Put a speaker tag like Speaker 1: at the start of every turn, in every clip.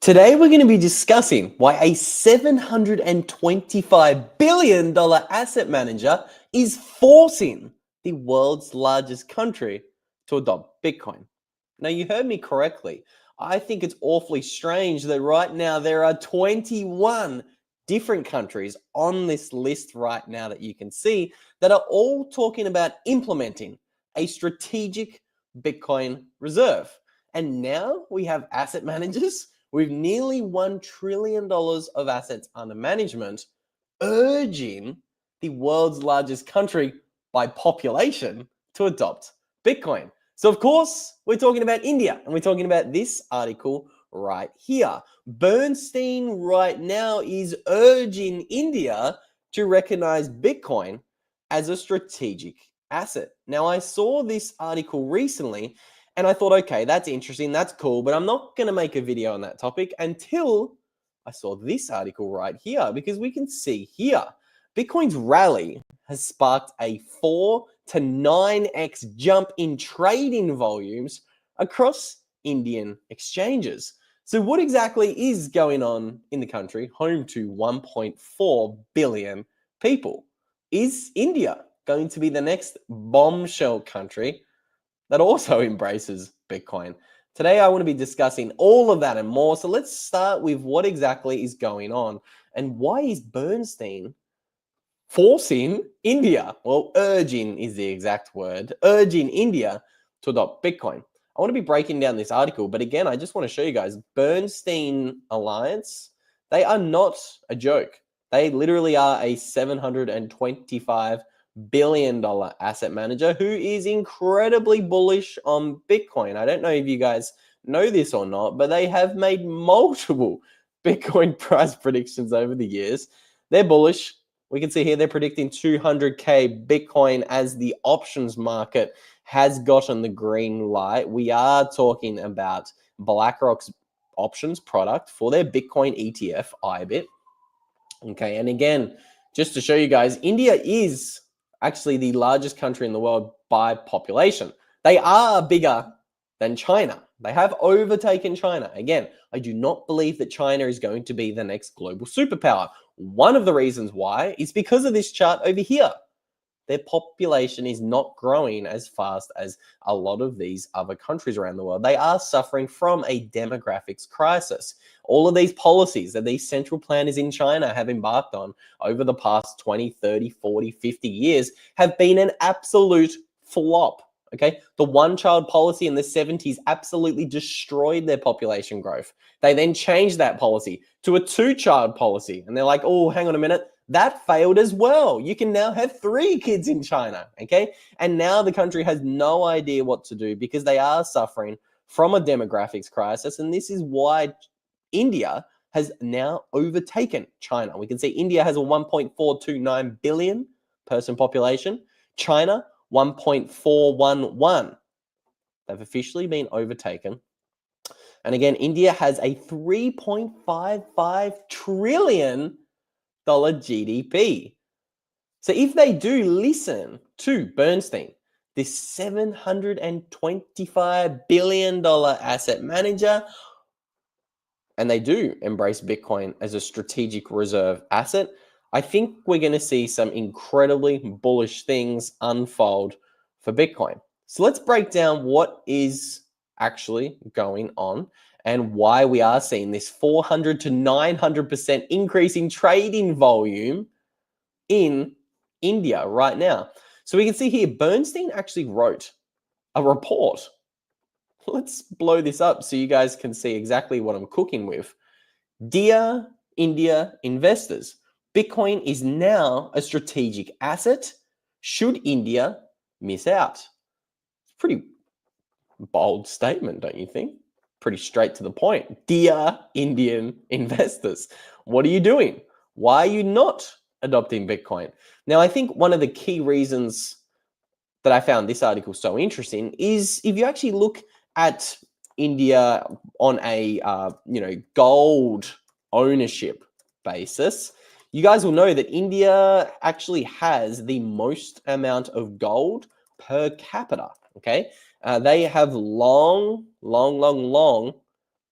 Speaker 1: Today, we're going to be discussing why a $725 billion asset manager is forcing the world's largest country to adopt Bitcoin. Now, you heard me correctly. I think it's awfully strange that right now there are 21 different countries on this list right now that you can see that are all talking about implementing a strategic Bitcoin reserve. And now we have asset managers with nearly $1 trillion of assets under management, urging the world's largest country by population to adopt Bitcoin. So, of course, we're talking about India, and we're talking about this article right here. Bernstein right now is urging India to recognize Bitcoin as a strategic asset. Now, I saw this article recently, and I thought, okay, that's interesting, that's cool, but I'm not going to make a video on that topic until I saw this article right here, because we can see here, Bitcoin's rally has sparked a 4 to 9x jump in trading volumes across Indian exchanges. So what exactly is going on in the country, home to 1.4 billion people? Is India going to be the next bombshell country that also embraces Bitcoin? Today, I want to be discussing all of that and more. So let's start with what exactly is going on and why is Bernstein forcing India, well, urging is the exact word, urging India to adopt Bitcoin. I want to be breaking down this article, but again, I just want to show you guys, Bernstein Alliance, they are not a joke. They literally are a $725 billion asset manager who is incredibly bullish on Bitcoin. I don't know if you guys know this or not, but they have made multiple Bitcoin price predictions over the years. They're bullish. We can see here they're predicting 200K Bitcoin as the options market has gotten the green light. We are talking about BlackRock's options product for their Bitcoin ETF, IBIT. Okay, and again, just to show you guys, India is actually the largest country in the world by population. They are bigger than China. They have overtaken China. Again, I do not believe that China is going to be the next global superpower. One of the reasons why is because of this chart over here. Their population is not growing as fast as a lot of these other countries around the world. They are suffering from a demographics crisis. All of these policies that these central planners in China have embarked on over the past 20, 30, 40, 50 years have been an absolute flop. Okay, the one-child policy in the 70s absolutely destroyed their population growth. They then changed that policy to a two-child policy. And they're like, oh, hang on a minute. That failed as well. You can now have 3 kids in China, okay? And now the country has no idea what to do because they are suffering from a demographics crisis. And this is why India has now overtaken China. We can see India has a 1.429 billion person population. China, 1.411. They've officially been overtaken. And again, India has a $3.55 trillion GDP. So if they do listen to Bernstein, this $725 billion asset manager, and they do embrace Bitcoin as a strategic reserve asset, I think we're going to see some incredibly bullish things unfold for Bitcoin. So let's break down what is actually going on and why we are seeing this 400 to 900% increase in trading volume in India right now. So we can see here, Bernstein actually wrote a report. Let's blow this up so you guys can see exactly what I'm cooking with. Dear India investors, Bitcoin is now a strategic asset. Should India miss out? Pretty bold statement, don't you think? Pretty straight to the point. Dear Indian investors, what are you doing? Why are you not adopting Bitcoin? Now, I think one of the key reasons that I found this article so interesting is if you actually look at India on a gold ownership basis, you guys will know that India actually has the most amount of gold per capita. Okay, they have long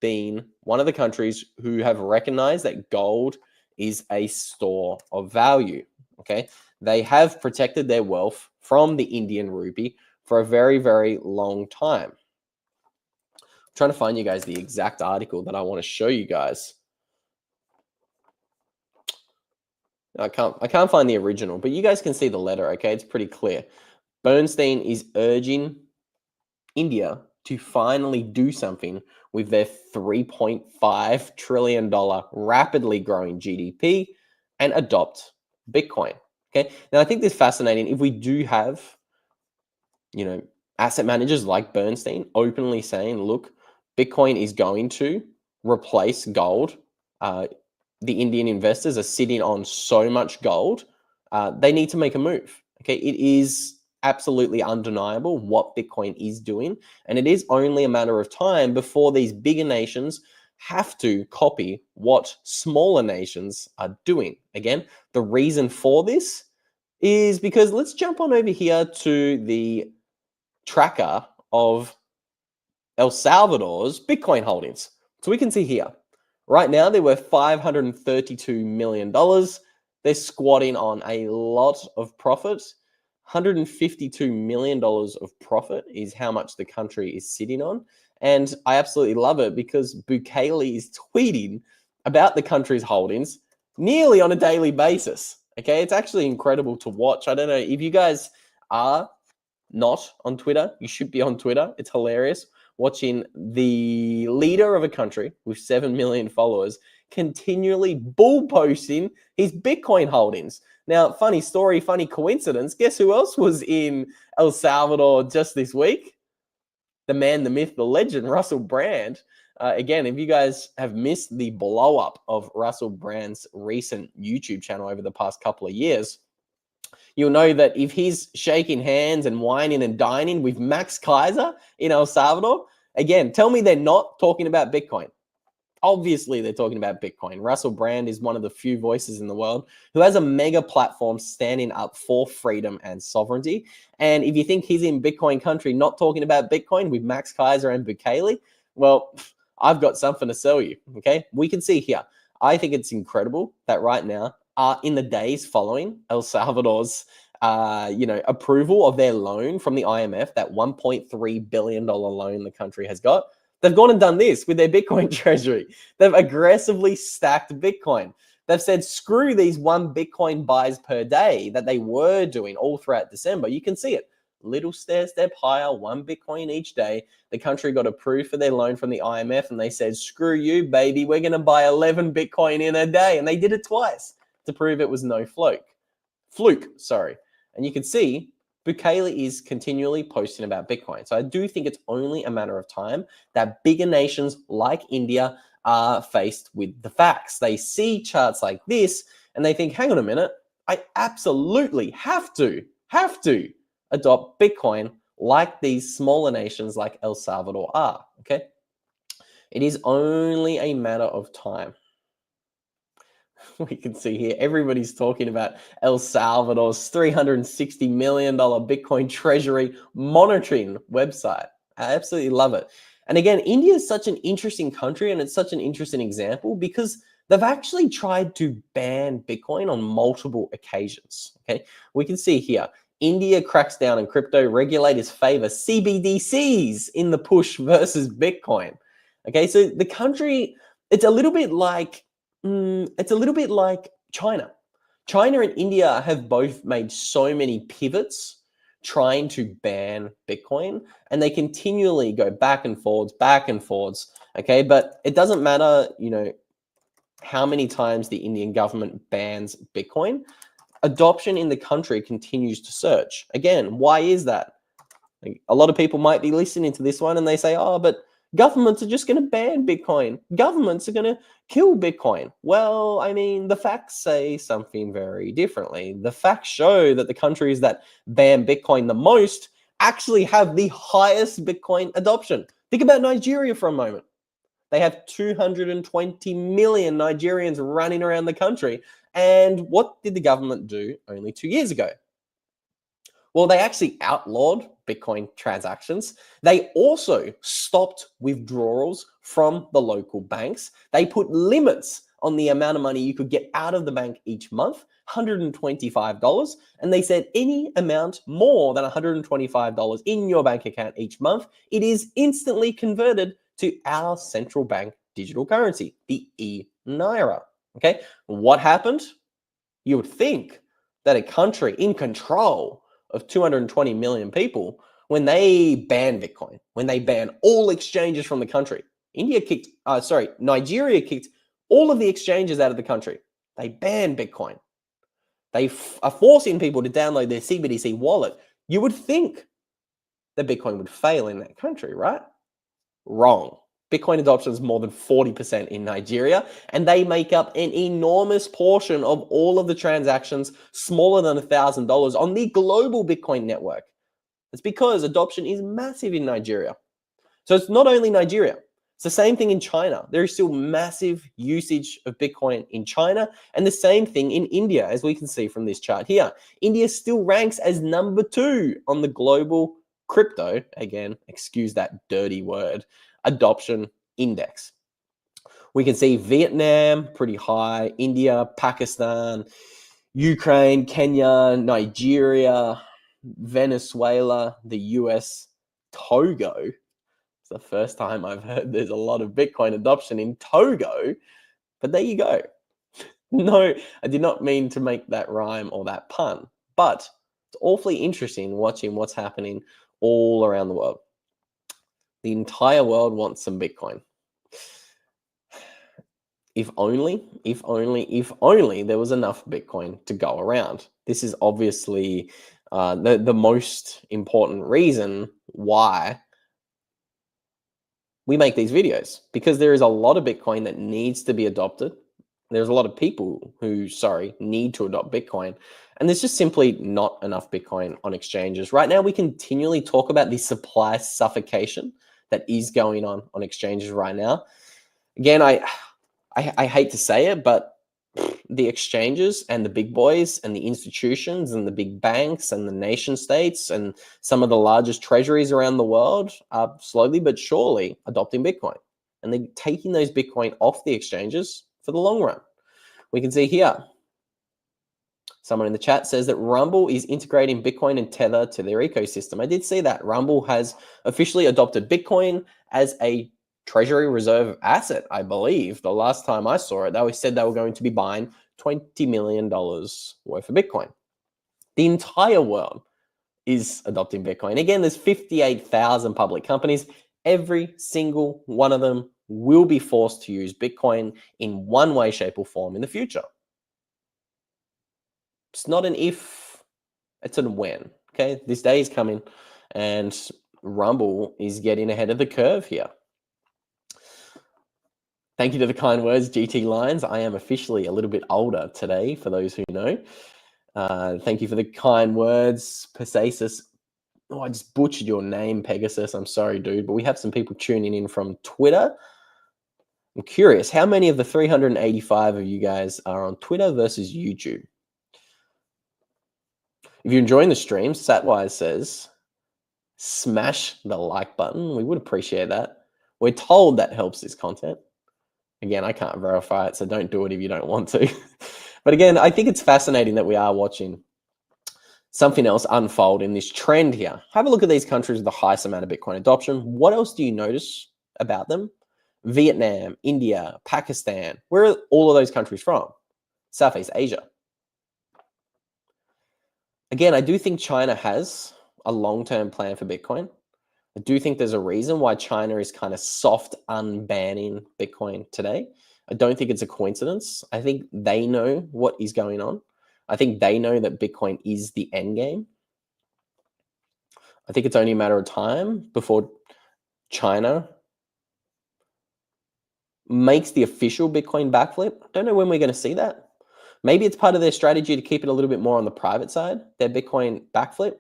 Speaker 1: been one of the countries who have recognized that gold is a store of value. Okay. They have protected their wealth from the Indian rupee for a very, very long time. I'm trying to find you guys the exact article that I want to show you guys. I can't find the original, but you guys can see the letter, okay? It's pretty clear. Bernstein is urging India to finally do something with their $3.5 trillion rapidly growing GDP and adopt Bitcoin. Okay. Now I think this is fascinating. If we do have, asset managers like Bernstein openly saying, look, Bitcoin is going to replace gold. The Indian investors are sitting on so much gold. They need to make a move. Okay. It is absolutely undeniable what Bitcoin is doing. And it is only a matter of time before these bigger nations have to copy what smaller nations are doing. Again, the reason for this is because let's jump on over here to the tracker of El Salvador's Bitcoin holdings. So we can see here, right now they're worth $532 million. They're squatting on a lot of profit. $152 million of profit is how much the country is sitting on. And I absolutely love it because Bukele is tweeting about the country's holdings nearly on a daily basis. Okay, it's actually incredible to watch. I don't know if you guys are not on Twitter, you should be on Twitter. It's hilarious watching the leader of a country with 7 million followers continually bull posting his Bitcoin holdings. Now, funny story, funny coincidence. Guess who else was in El Salvador just this week? The man, the myth, the legend, Russell Brand. Again, if you guys have missed the blow up of Russell Brand's recent YouTube channel over the past couple of years, you'll know that if he's shaking hands and whining and dining with Max Kaiser in El Salvador, again, tell me they're not talking about Bitcoin. Obviously, they're talking about Bitcoin. Russell Brand is one of the few voices in the world who has a mega platform standing up for freedom and sovereignty. And if you think he's in Bitcoin country not talking about Bitcoin with Max Kaiser and Bukele, well, I've got something to sell you, okay? We can see here. I think it's incredible that right now, in the days following El Salvador's approval of their loan from the IMF, that $1.3 billion loan the country has got, they've gone and done this with their Bitcoin treasury. They've aggressively stacked Bitcoin. They've said, screw these 1 Bitcoin buys per day that they were doing all throughout December. You can see it. Little stair step higher, 1 Bitcoin each day. The country got approved for their loan from the IMF and they said, screw you, baby. We're going to buy 11 Bitcoin in a day. And they did it twice to prove it was no fluke. And you can see Bukele is continually posting about Bitcoin. So I do think it's only a matter of time that bigger nations like India are faced with the facts. They see charts like this and they think, hang on a minute, I absolutely have to adopt Bitcoin like these smaller nations like El Salvador are, okay? It is only a matter of time. We can see here, everybody's talking about El Salvador's $360 million Bitcoin treasury monitoring website. I absolutely love it. And again, India is such an interesting country and it's such an interesting example because they've actually tried to ban Bitcoin on multiple occasions. Okay, we can see here, India cracks down on crypto, regulators favor CBDCs in the push versus Bitcoin. Okay, so the country, it's a little bit like China. China and India have both made so many pivots trying to ban Bitcoin, and they continually go back and forwards. Okay, but it doesn't matter, how many times the Indian government bans Bitcoin. Adoption in the country continues to surge. Again, why is that? A lot of people might be listening to this one and they say, oh, but governments are just going to ban Bitcoin. Governments are going to kill Bitcoin. Well, I mean, the facts say something very differently. The facts show that the countries that ban Bitcoin the most actually have the highest Bitcoin adoption. Think about Nigeria for a moment. They have 220 million Nigerians running around the country. And what did the government do only 2 years ago? Well, they actually outlawed Bitcoin transactions. They also stopped withdrawals from the local banks. They put limits on the amount of money you could get out of the bank each month, $125. And they said any amount more than $125 in your bank account each month, it is instantly converted to our central bank digital currency, the e-Naira. Okay, what happened? You would think that a country in control of 220 million people, when they ban Bitcoin, when they ban all exchanges from the country, Nigeria kicked all of the exchanges out of the country. They banned Bitcoin. They are forcing people to download their CBDC wallet. You would think that Bitcoin would fail in that country, right? Wrong. Bitcoin adoption is more than 40% in Nigeria, and they make up an enormous portion of all of the transactions smaller than $1,000 on the global Bitcoin network. It's because adoption is massive in Nigeria. So it's not only Nigeria. It's the same thing in China. There is still massive usage of Bitcoin in China, and the same thing in India, as we can see from this chart here. India still ranks as number 2 on the global crypto, again, excuse that dirty word, adoption index. We can see Vietnam, pretty high, India, Pakistan, Ukraine, Kenya, Nigeria, Venezuela, the US, Togo. It's the first time I've heard there's a lot of Bitcoin adoption in Togo, but there you go. No, I did not mean to make that rhyme or that pun, but it's awfully interesting watching what's happening all around the world. The entire world wants some Bitcoin. If only there was enough Bitcoin to go around. This is obviously the most important reason why we make these videos, because there is a lot of Bitcoin that needs to be adopted. There's a lot of people who, need to adopt Bitcoin. And there's just simply not enough Bitcoin on exchanges. Right now, we continually talk about the supply suffocation that is going on exchanges right now. Again, I hate to say it, but the exchanges and the big boys and the institutions and the big banks and the nation states and some of the largest treasuries around the world are slowly but surely adopting Bitcoin. And they're taking those Bitcoin off the exchanges for the long run. We can see here, someone in the chat says that Rumble is integrating Bitcoin and Tether to their ecosystem. I did see that. Rumble has officially adopted Bitcoin as a treasury reserve asset, I believe. The last time I saw it, they said they were going to be buying $20 million worth of Bitcoin. The entire world is adopting Bitcoin. Again, there's 58,000 public companies. Every single one of them will be forced to use Bitcoin in one way, shape, or form in the future. It's not an if, it's a when. Okay, this day is coming, and Rumble is getting ahead of the curve here. Thank you to the kind words, GT Lines. I am officially a little bit older today, for those who know. Thank you for the kind words, Pegasus. Oh, I just butchered your name, Pegasus. I'm sorry, dude. But we have some people tuning in from Twitter. I'm curious, how many of the 385 of you guys are on Twitter versus YouTube? If you're enjoying the stream, Satwise says, smash the like button. We would appreciate that. We're told that helps this content. Again, I can't verify it, so don't do it if you don't want to. But again, I think it's fascinating that we are watching something else unfold in this trend here. Have a look at these countries with the highest amount of Bitcoin adoption. What else do you notice about them? Vietnam, India, Pakistan. Where are all of those countries from? Southeast Asia. Again, I do think China has a long-term plan for Bitcoin. I do think there's a reason why China is kind of soft unbanning Bitcoin today. I don't think it's a coincidence. I think they know what is going on. I think they know that Bitcoin is the end game. I think it's only a matter of time before China makes the official Bitcoin backflip. I don't know when we're going to see that. Maybe it's part of their strategy to keep it a little bit more on the private side, their Bitcoin backflip.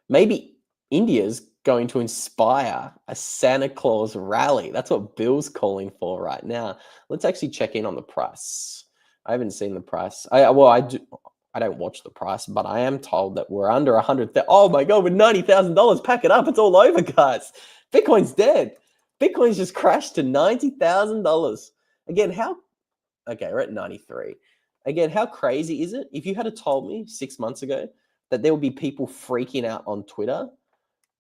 Speaker 1: Maybe India's going to inspire a Santa Claus rally. That's what Bill's calling for right now. Let's actually check in on the price. I haven't seen the price. I do. I don't watch the price, but I am told that we're under 100. Oh my God, we're $90,000. Pack it up. It's all over, guys. Bitcoin's dead. Bitcoin's just crashed to $90,000. Again, okay, we're at 93. Again, how crazy is it? If you had told me 6 months ago that there would be people freaking out on Twitter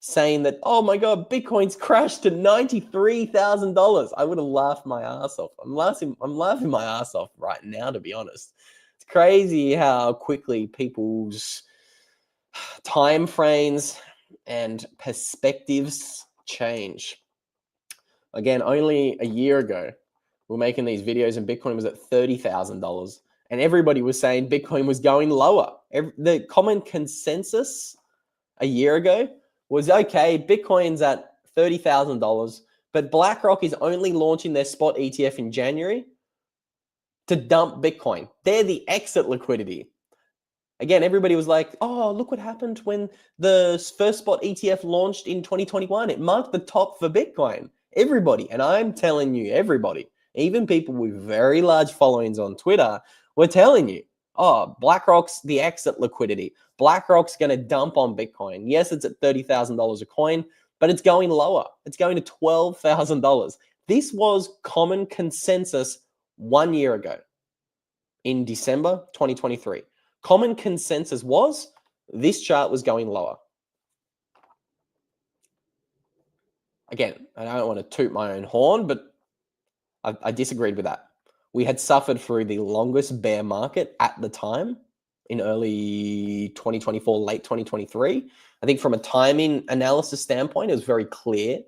Speaker 1: saying that, oh my God, Bitcoin's crashed to $93,000, I would have laughed my ass off. I'm laughing my ass off right now, to be honest. It's crazy how quickly people's time frames and perspectives change. Again, only a year ago, we were making these videos and Bitcoin was at $30,000 and everybody was saying Bitcoin was going lower. The common consensus a year ago was, okay, Bitcoin's at $30,000, but BlackRock is only launching their spot ETF in January to dump Bitcoin. They're the exit liquidity. Again, everybody was like, oh, look what happened when the first spot ETF launched in 2021. It marked the top for Bitcoin. Everybody, and I'm telling you, everybody, even people with very large followings on Twitter, were telling you, oh, BlackRock's the exit liquidity. BlackRock's going to dump on Bitcoin. Yes, it's at $30,000 a coin, but it's going lower. It's going to $12,000. This was common consensus 1 year ago in December 2023. Common consensus was this chart was going lower. Again, I don't want to toot my own horn, but I disagreed with that. We had suffered through the longest bear market at the time in early 2024, late 2023. I think from a timing analysis standpoint, it was very clear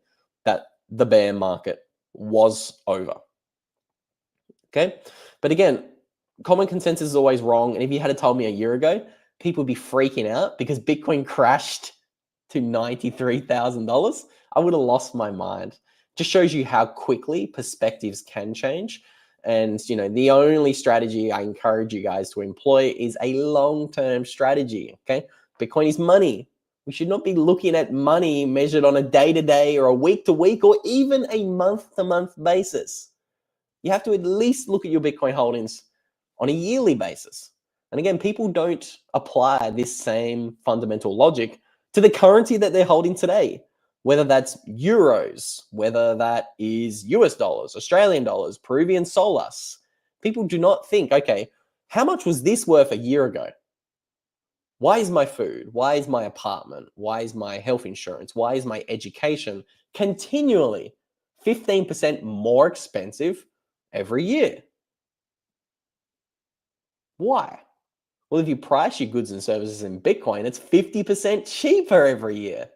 Speaker 1: that the bear market was over. Okay. But again, common consensus is always wrong. And if you had told me a year ago, people would be freaking out because Bitcoin crashed to $93,000. I would have lost my mind. Just shows you how quickly perspectives can change. And, you know, the only strategy I encourage you guys to employ is a long-term strategy, okay? Bitcoin is money. We should not be looking at money measured on a day-to-day or a week-to-week or even a month-to-month basis. You have to at least look at your Bitcoin holdings on a yearly basis. And again, people don't apply this same fundamental logic to the currency that they're holding today, whether that's euros, whether that is US dollars, Australian dollars, Peruvian soles. People do not think, okay, how much was this worth a year ago? Why is my food? Why is my apartment? Why is my health insurance? Why is my education continually 15% more expensive every year? Why? Well, if you price your goods and services in Bitcoin, it's 50% cheaper every year.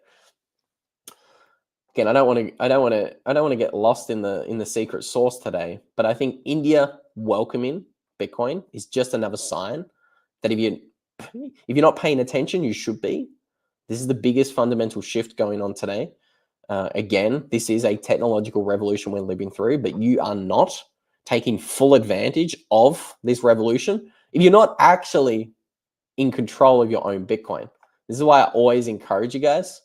Speaker 1: Again, I don't want to get lost in the secret sauce today, but I think India welcoming Bitcoin is just another sign that if you're not paying attention, you should be. This is the biggest fundamental shift going on today. Again, this is a technological revolution we're living through, but you are not taking full advantage of this revolution if you're not actually in control of your own Bitcoin. This is why I always encourage you guys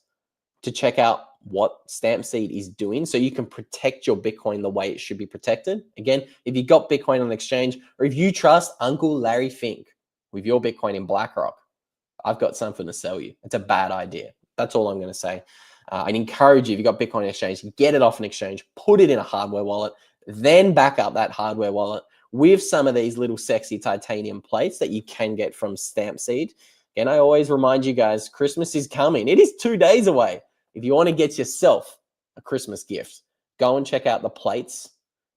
Speaker 1: to check out what Stampseed is doing so you can protect your Bitcoin the way it should be protected. Again, if you got Bitcoin on exchange or if you trust Uncle Larry Fink with your Bitcoin in BlackRock, I've got something to sell you. It's a bad idea. That's all I'm going to say. I'd encourage you, if you got Bitcoin on exchange, get it off an exchange, put it in a hardware wallet, then back up that hardware wallet with some of these little sexy titanium plates that you can get from Stampseed. Again, I always remind you guys, Christmas is coming. It is 2 days away. If you want to get yourself a Christmas gift, go and check out the plates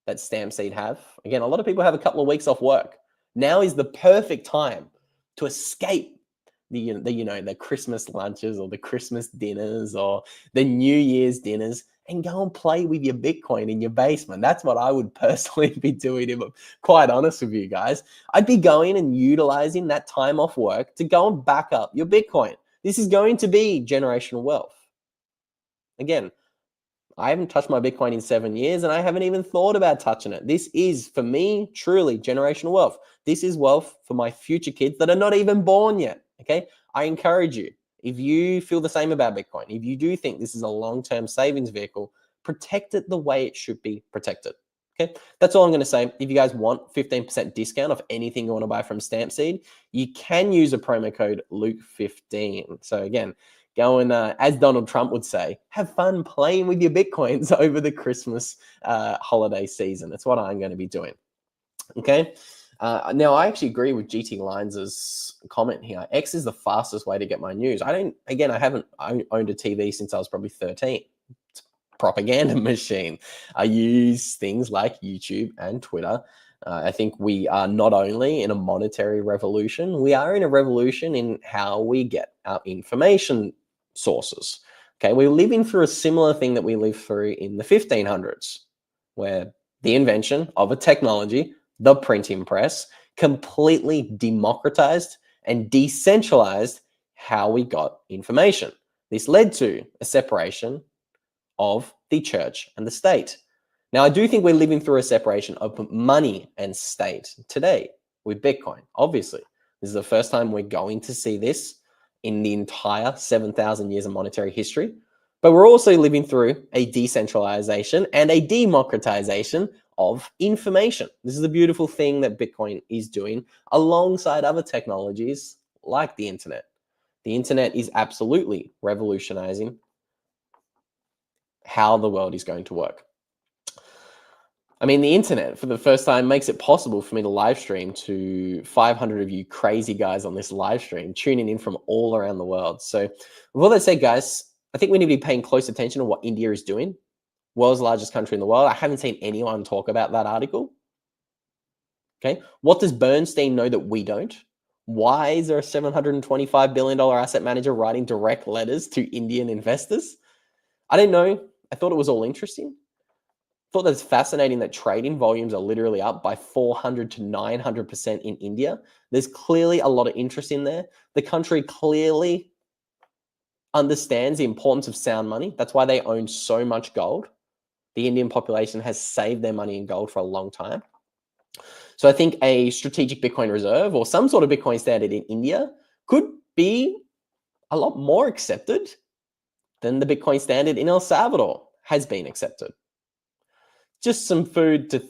Speaker 1: that Stampseed have. Again, a lot of people have a couple of weeks off work. Now is the perfect time to escape the Christmas lunches or the Christmas dinners or the New Year's dinners and go and play with your Bitcoin in your basement. That's what I would personally be doing, if I'm quite honest with you guys. I'd be going and utilizing that time off work to go and back up your Bitcoin. This is going to be generational wealth. Again, I haven't touched my Bitcoin in 7 years and I haven't even thought about touching it. This is, for me, truly generational wealth. This is wealth for my future kids that are not even born yet, okay? I encourage you, if you feel the same about Bitcoin, if you do think this is a long-term savings vehicle, protect it the way it should be protected. Okay, that's all I'm going to say. If you guys want 15% discount off anything you want to buy from Stampseed, you can use a promo code Luke15. So again, go and, as Donald Trump would say, have fun playing with your Bitcoins over the Christmas holiday season. That's what I'm going to be doing. Okay. Now, I actually agree with GT Lines' comment here. X is the fastest way to get my news. I haven't owned a TV since I was probably 13. It's a propaganda machine. I use things like YouTube and Twitter. I think we are not only in a monetary revolution, we are in a revolution in how we get our information sources. Okay, we're living through a similar thing that we lived through in the 1500s, where the invention of a technology, the printing press, completely democratized and decentralized how we got information. This led to a separation of the church and the state. Now, I do think we're living through a separation of money and state today with Bitcoin. Obviously, this is the first time we're going to see this in the entire 7,000 years of monetary history. But we're also living through a decentralization and a democratization of information. This is the beautiful thing that Bitcoin is doing alongside other technologies like the internet. The internet is absolutely revolutionizing how the world is going to work. I mean, the internet, for the first time, makes it possible for me to live stream to 500 of you crazy guys on this live stream, tuning in from all around the world. So with all that said, guys, I think we need to be paying close attention to what India is doing. World's largest country in the world. I haven't seen anyone talk about that article. Okay. What does Bernstein know that we don't? Why is there a $725 billion asset manager writing direct letters to Indian investors? I didn't know. I thought it was all interesting. Thought that's fascinating that trading volumes are literally up by 400 to 900% in India. There's clearly a lot of interest in there. The country clearly understands the importance of sound money. That's why they own so much gold. The Indian population has saved their money in gold for a long time. So I think a strategic Bitcoin reserve or some sort of Bitcoin standard in India could be a lot more accepted than the Bitcoin standard in El Salvador has been accepted. Just some food to,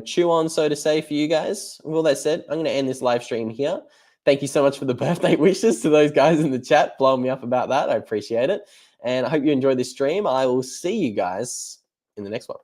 Speaker 1: chew on, so to say, for you guys. With all that said, I'm going to end this live stream here. Thank you so much for the birthday wishes to those guys in the chat, blowing me up about that. I appreciate it. And I hope you enjoyed this stream. I will see you guys in the next one.